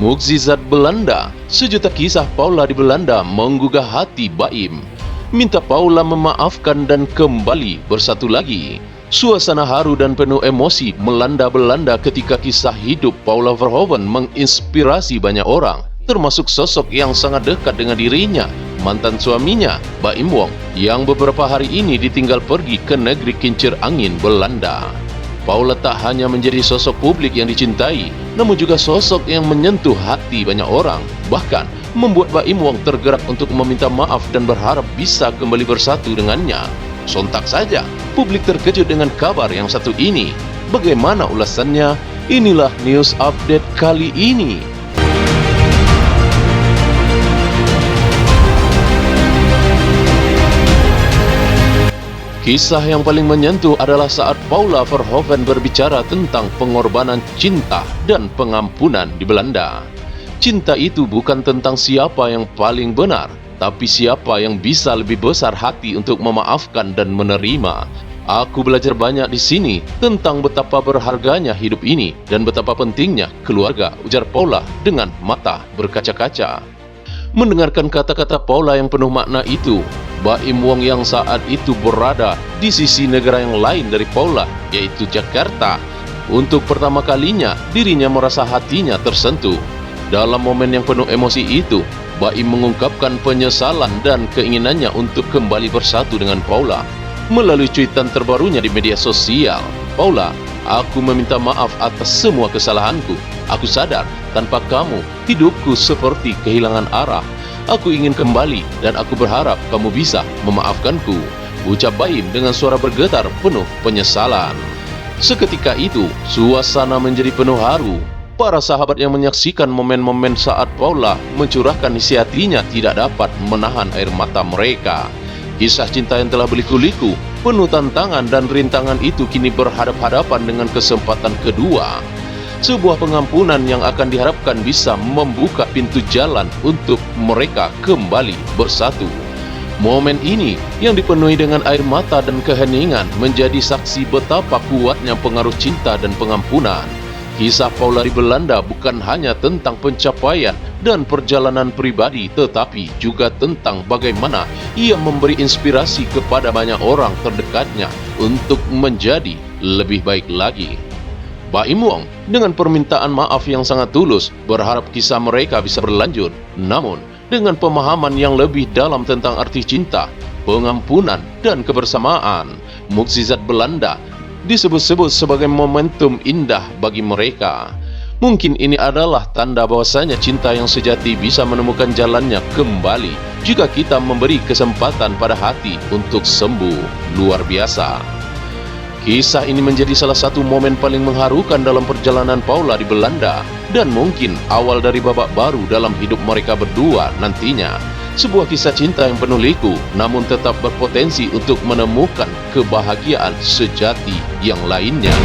Mukjizat Belanda. Sejuta kisah Paula di Belanda menggugah hati Baim. Minta Paula memaafkan dan kembali bersatu lagi. Suasana haru dan penuh emosi melanda Belanda ketika kisah hidup Paula Verhoeven menginspirasi banyak orang, termasuk sosok yang sangat dekat dengan dirinya, mantan suaminya, Baim Wong, yang beberapa hari ini ditinggal pergi ke negeri kincir angin Belanda. Paula tak hanya menjadi sosok publik yang dicintai, namun juga sosok yang menyentuh hati banyak orang. Bahkan, membuat Baim Wong tergerak untuk meminta maaf dan berharap bisa kembali bersatu dengannya. Sontak saja, publik terkejut dengan kabar yang satu ini. Bagaimana ulasannya? Inilah news update kali ini. Kisah yang paling menyentuh adalah saat Paula Verhoeven berbicara tentang pengorbanan cinta dan pengampunan di Belanda. Cinta itu bukan tentang siapa yang paling benar, tapi siapa yang bisa lebih besar hati untuk memaafkan dan menerima. Aku belajar banyak di sini tentang betapa berharganya hidup ini dan betapa pentingnya keluarga, ujar Paula dengan mata berkaca-kaca. Mendengarkan kata-kata Paula yang penuh makna itu, Baim Wong yang saat itu berada di sisi negara yang lain dari Paula, yaitu Jakarta. Untuk pertama kalinya, dirinya merasa hatinya tersentuh. Dalam momen yang penuh emosi itu, Baim mengungkapkan penyesalan dan keinginannya untuk kembali bersatu dengan Paula. Melalui cuitan terbarunya di media sosial, Paula, aku meminta maaf atas semua kesalahanku. Aku sadar, tanpa kamu, hidupku seperti kehilangan arah. Aku ingin kembali dan aku berharap kamu bisa memaafkanku, ucap Baim dengan suara bergetar penuh penyesalan. Seketika itu, suasana menjadi penuh haru. Para sahabat yang menyaksikan momen-momen saat Paula mencurahkan isi hatinya tidak dapat menahan air mata mereka. Kisah cinta yang telah berliku-liku, penuh tantangan dan rintangan itu kini berhadap-hadapan dengan kesempatan kedua. Sebuah pengampunan yang akan diharapkan bisa membuka pintu jalan untuk mereka kembali bersatu. Momen ini yang dipenuhi dengan air mata dan keheningan menjadi saksi betapa kuatnya pengaruh cinta dan pengampunan. Kisah Paula di Belanda bukan hanya tentang pencapaian dan perjalanan pribadi, tetapi juga tentang bagaimana ia memberi inspirasi kepada banyak orang terdekatnya untuk menjadi lebih baik lagi. Baim Wong dengan permintaan maaf yang sangat tulus berharap kisah mereka bisa berlanjut, namun dengan pemahaman yang lebih dalam tentang arti cinta, pengampunan, dan kebersamaan. Mukjizat Belanda disebut-sebut sebagai momentum indah bagi mereka. Mungkin ini adalah tanda bahwasanya cinta yang sejati bisa menemukan jalannya kembali jika kita memberi kesempatan pada hati untuk sembuh. Luar biasa. Kisah ini menjadi salah satu momen paling mengharukan dalam perjalanan Paula di Belanda dan mungkin awal dari babak baru dalam hidup mereka berdua nantinya. Sebuah kisah cinta yang penuh liku namun tetap berpotensi untuk menemukan kebahagiaan sejati yang lainnya.